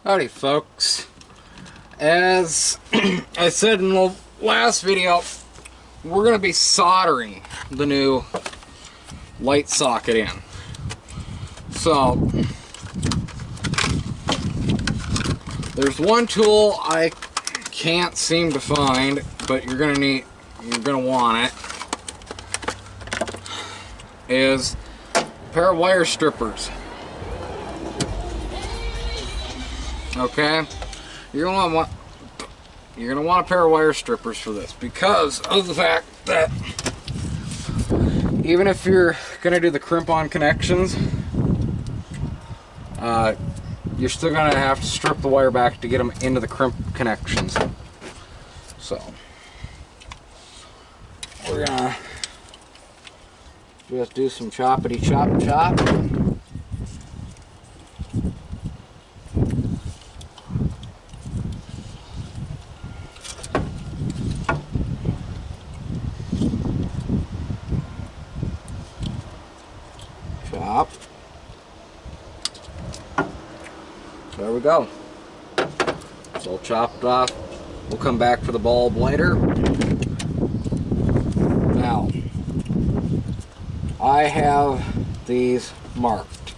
Howdy folks, as I said in the last video, we're going to be soldering the new light socket in. So there's one tool I can't seem to find, but you're going to want it, is a pair of wire strippers. Okay, you're gonna want a pair of wire strippers for this, because of the fact that even if you're gonna do the crimp-on connections, you're still gonna have to strip the wire back to get them into the crimp connections. So we're gonna just do some choppity chop chop. Chop. There we go. It's all chopped off. We'll come back for the bulb later. Now, I have these marked.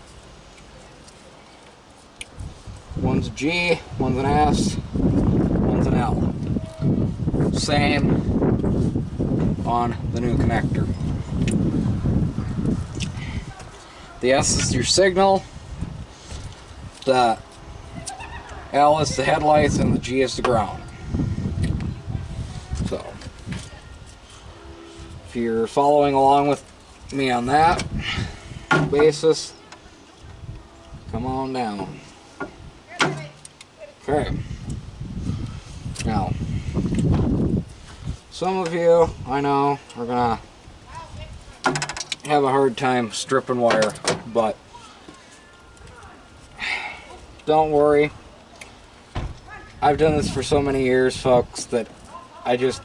One's a G, one's an S, one's an L. Same on the new connector. The S is your signal, the L is the headlights, and the G is the ground. So, if you're following along with me on that basis, come on down. Okay. Now, some of you, I know, are gonna have a hard time stripping wire, but don't worry. I've done this for so many years, folks, that I do it.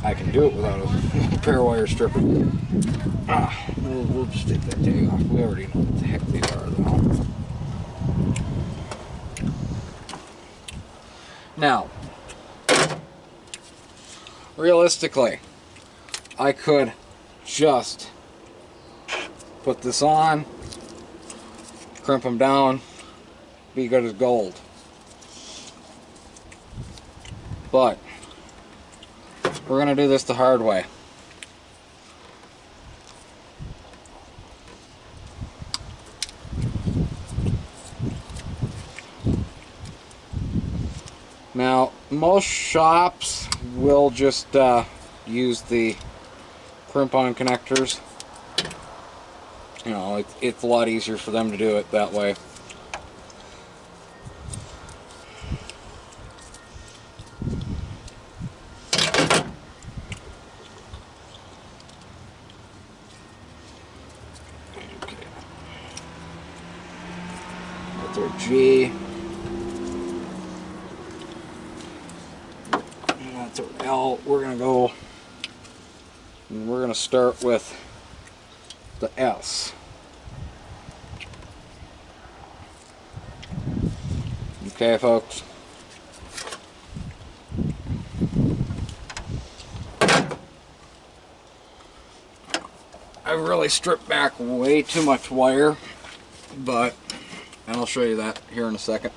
I can do it without a pair of wire stripper. We'll just take that tag off. We already know what the heck these are, though. Now, realistically, I could just put this on, crimp them down, be good as gold. But we're going to do this the hard way. Now, most shops will just use the crimp-on connectors. You know, it's a lot easier for them to do it that way. Okay. That's our G. That's our L. We're gonna go, and we're gonna start with the S. Okay, folks. I really stripped back way too much wire, and I'll show you that here in a second.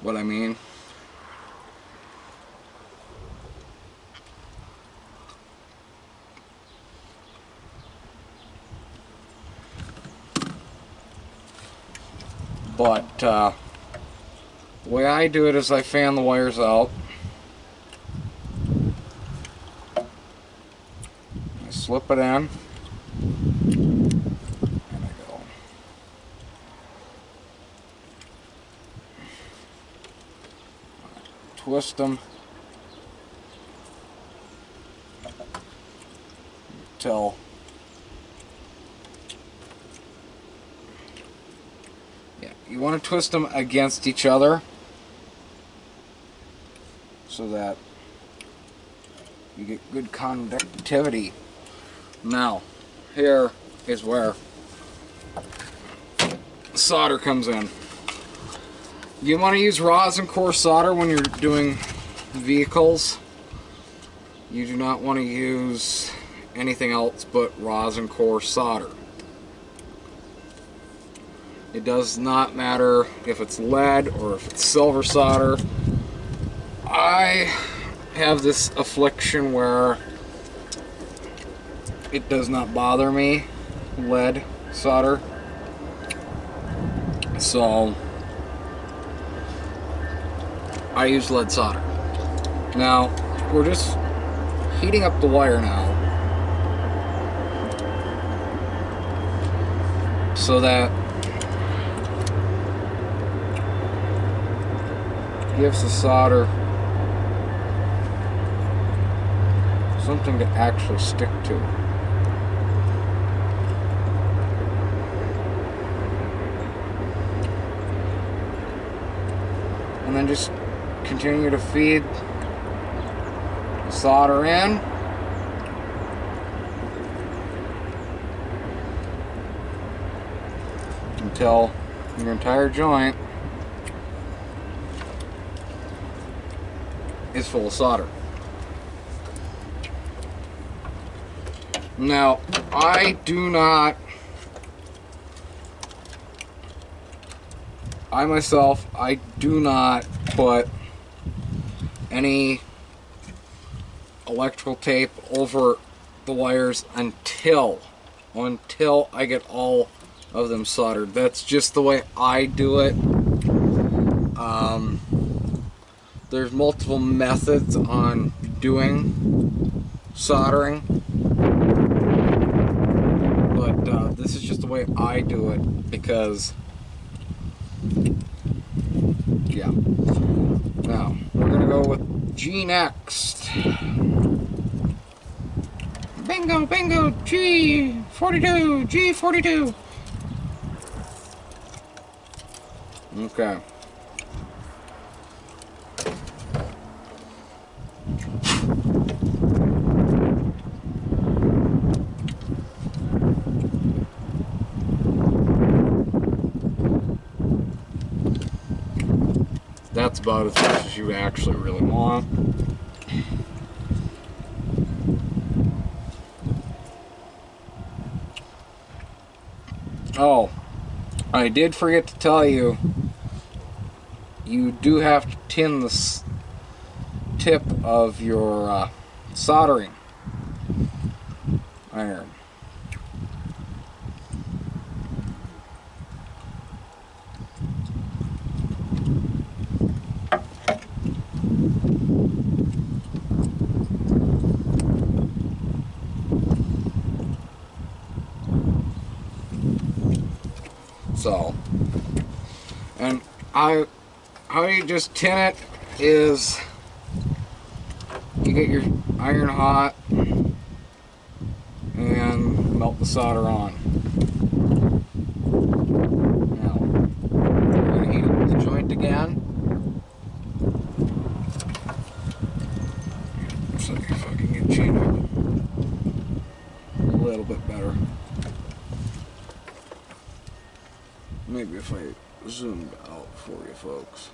What I mean. But the way I do it is I fan the wires out. I slip it in. And I go. Twist them until you want to twist them against each other so that You get good conductivity. Now, here is where solder comes in. You want to use rosin core solder when you're doing vehicles. You do not want to use anything else but rosin core solder. It does not matter if it's lead or if it's silver solder. I have this affliction where it does not bother me, lead solder. So I use lead solder. Now, we're just heating up the wire now so that gives the solder something to actually stick to. And then just continue to feed the solder in. Until your entire joint is full of solder. Now, I do not put any electrical tape over the wires until I get all of them soldered. That's just the way I do it. There's multiple methods on doing soldering, but this is just the way I do it because, yeah. Now, we're gonna go with G next. Bingo, bingo, G42, G42. Okay. That's about as much as you actually really want. Oh, I did forget to tell you, you do have to tin the tip of your soldering iron. So, and how you just tin it is you get your iron hot and melt the solder on. Now, we're going to heat up the joint again. So if I can get chain up a little bit better. Maybe if I zoomed out for you folks.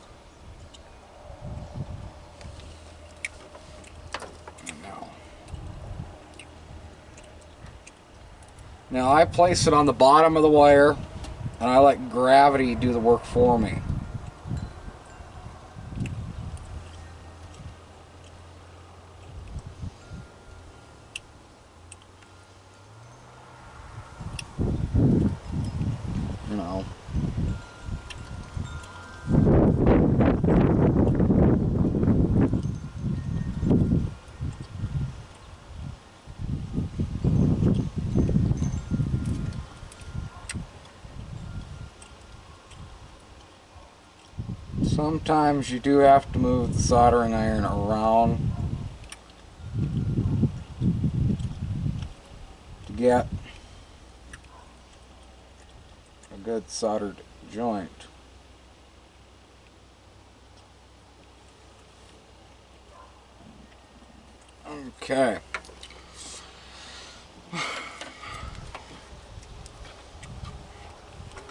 Now I place it on the bottom of the wire and I let gravity do the work for me. You know. Sometimes you do have to move the soldering iron around to get a good soldered joint. Okay.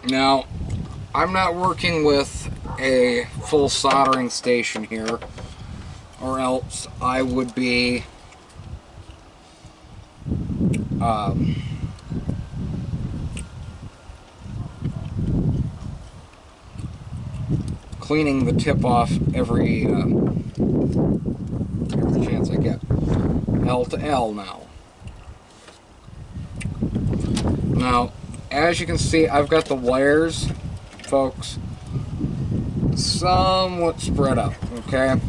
Now, I'm not working with a full soldering station here, or else I would be cleaning the tip off every chance I get. L to L now. Now, as you can see, I've got the wires, folks, somewhat spread up, okay?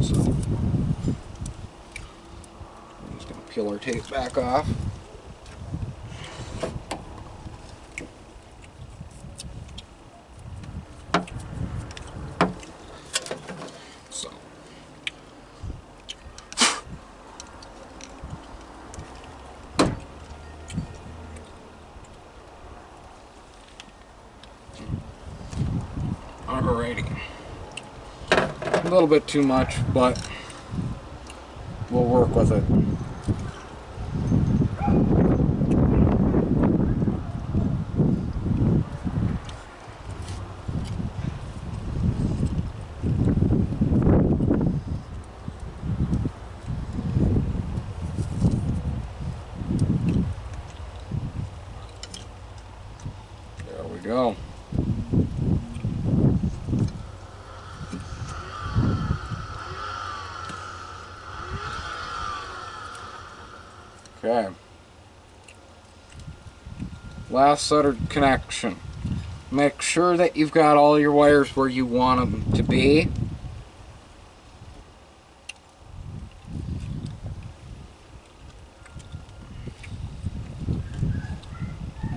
So, I'm just going to peel our tape back off. So, alrighty. A little bit too much, but we'll work with it. There we go. Okay. Last soldered connection. Make sure that you've got all your wires where you want them to be.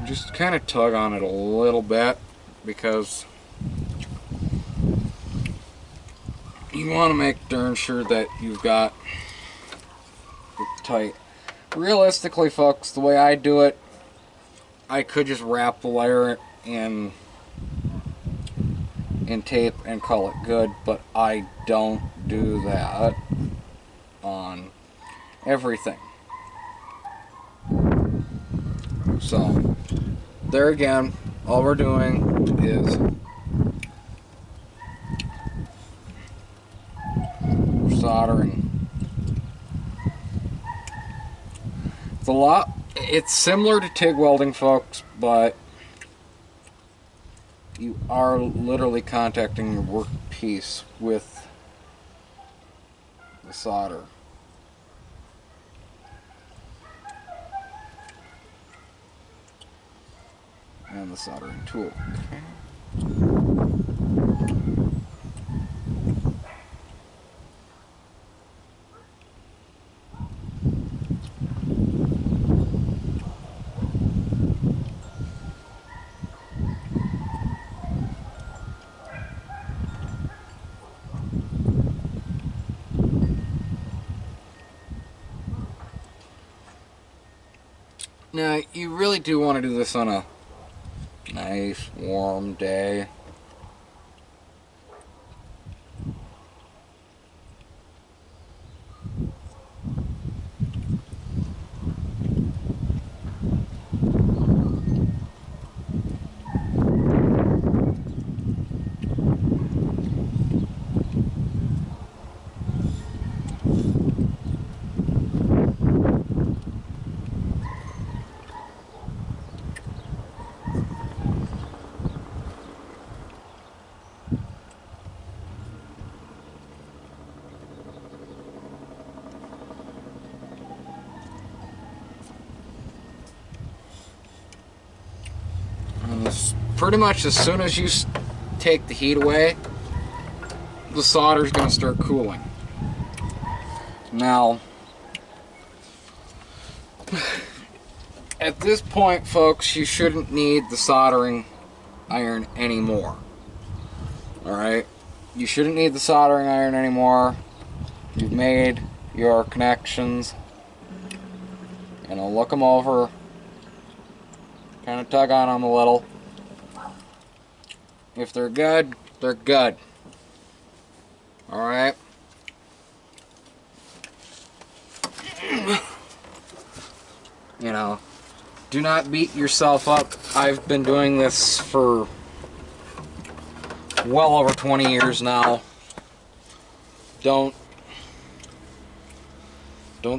Just kind of tug on it a little bit because you want to make darn sure that you've got it tight. Realistically, folks, the way I do it, I could just wrap the wire in tape and call it good, but I don't do that on everything. So, there again, all we're doing is soldering. It's similar to TIG welding, folks, but you are literally contacting your workpiece with the solder. And the soldering tool. Okay. Now, you really do want to do this on a nice warm day. Pretty much as soon as you take the heat away, the solder is going to start cooling. Now, at this point, folks, you shouldn't need the soldering iron anymore. Alright? You shouldn't need the soldering iron anymore. You've made your connections. And I'll look them over. Kind of tug on them a little. If they're good, they're good. Alright? You know, do not beat yourself up. I've been doing this for well over 20 years now. Don't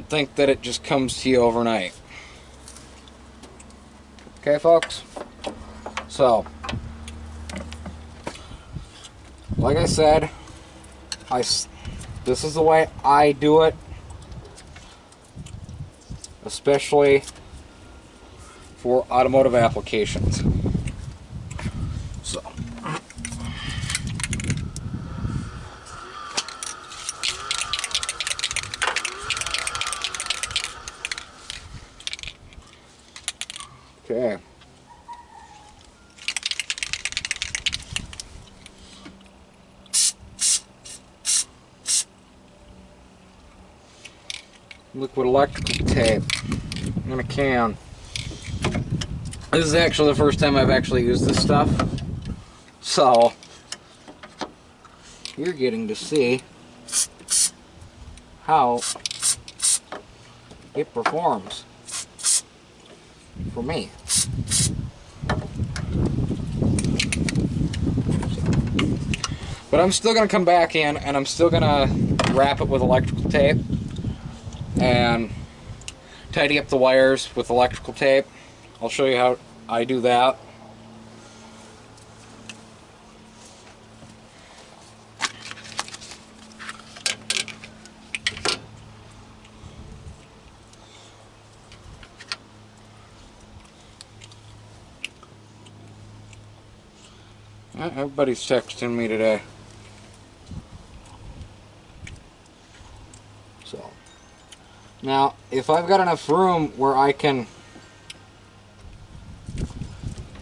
think that it just comes to you overnight. Okay, folks? So, like I said, this is the way I do it, especially for automotive applications. So, okay. Liquid electrical tape in a can. This is actually the first time I've actually used this stuff, so you're getting to see how it performs for me. But I'm still going to come back in and I'm still going to wrap it with electrical tape and tidy up the wires with electrical tape. I'll show you how I do that. Everybody's texting me today. So, now, if I've got enough room where I can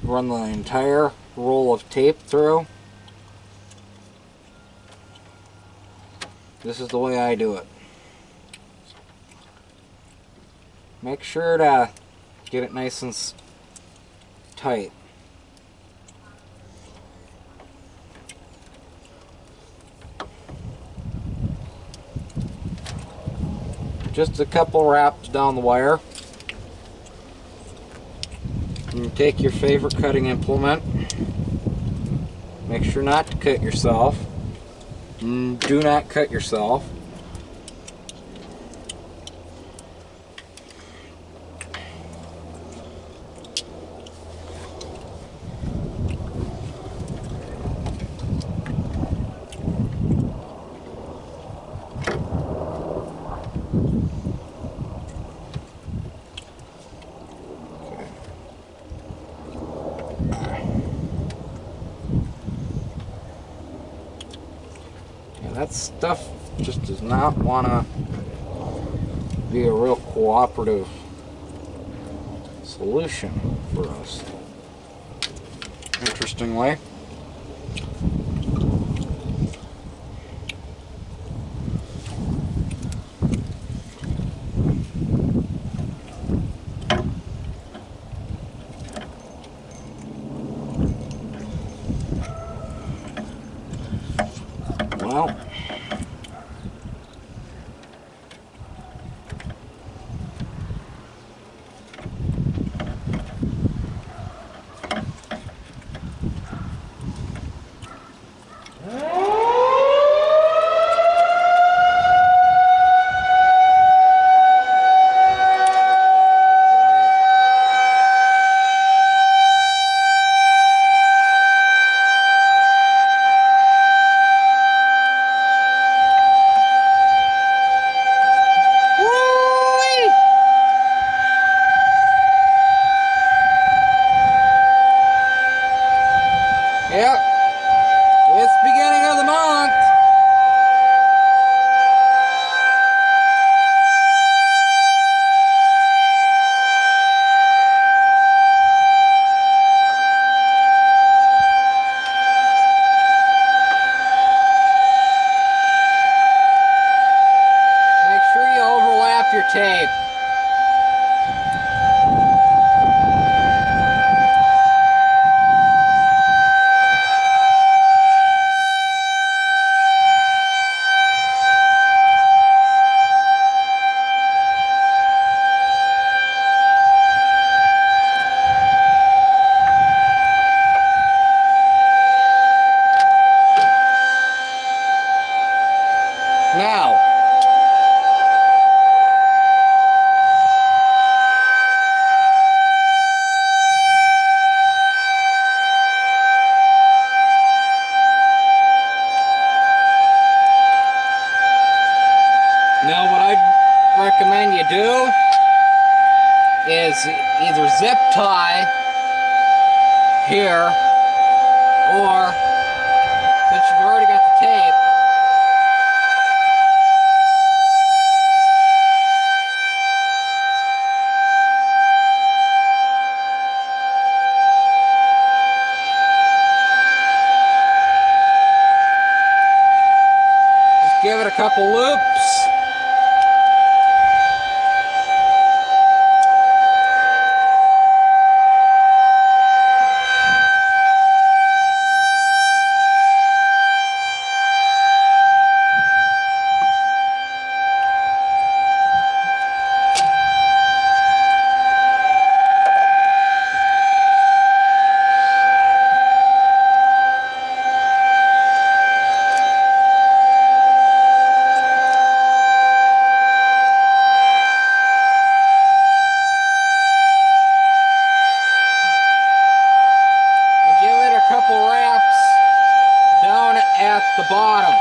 run the entire roll of tape through, this is the way I do it. Make sure to get it nice and tight. Just a couple wraps down the wire. And take your favorite cutting implement. Make sure not to cut yourself. Do not cut yourself. That stuff just does not want to be a real cooperative solution for us. Interestingly. Well, yep, it's beginning of the month. Make sure you overlap your tape. Now, what I'd recommend you do is either zip tie here, or since you've already got the tape, just give it a couple loops. At the bottom.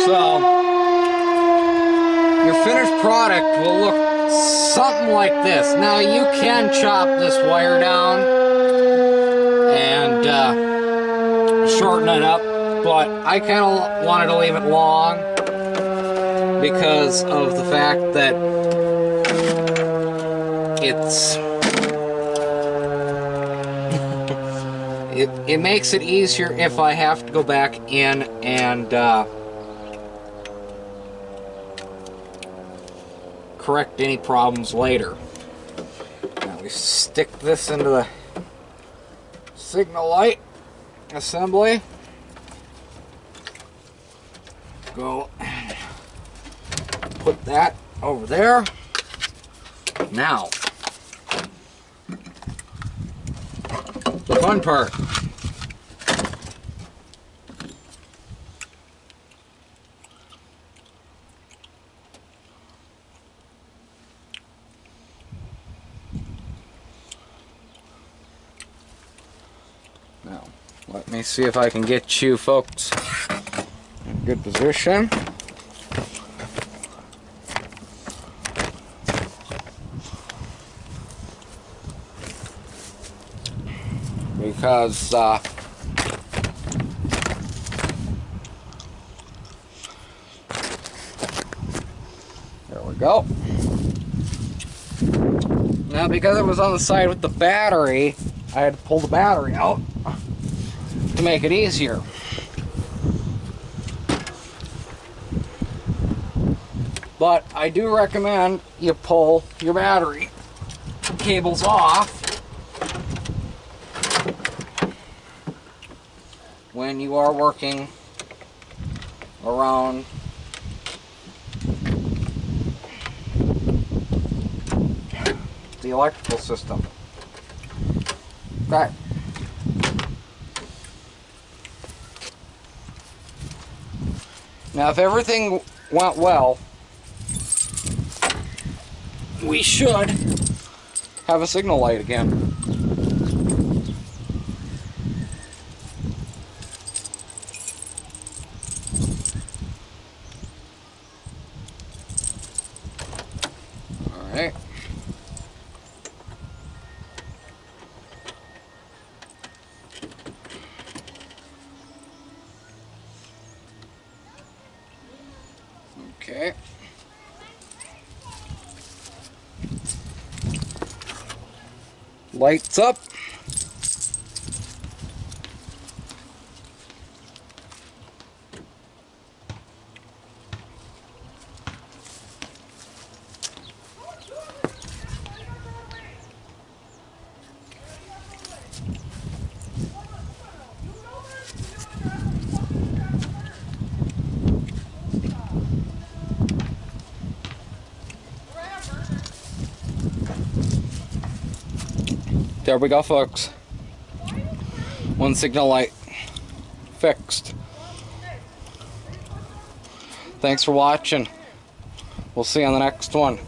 So, your finished product will look something like this. Now you can chop this wire down and shorten it up, but I kind of wanted to leave it long because of the fact that it makes it easier if I have to go back in and correct any problems later. Now we stick this into the signal light assembly. Go put that over there. Now, the fun part. Now, let me see if I can get you folks in good position. Because there we go. Now, because it was on the side with the battery, I had to pull the battery out to make it easier. But I do recommend you pull your battery cables off when you are working around the electrical system. Okay. Now, if everything went well, we should have a signal light again. All right. Okay. Lights up. There we go, folks. One signal light fixed. Thanks for watching. We'll see you on the next one.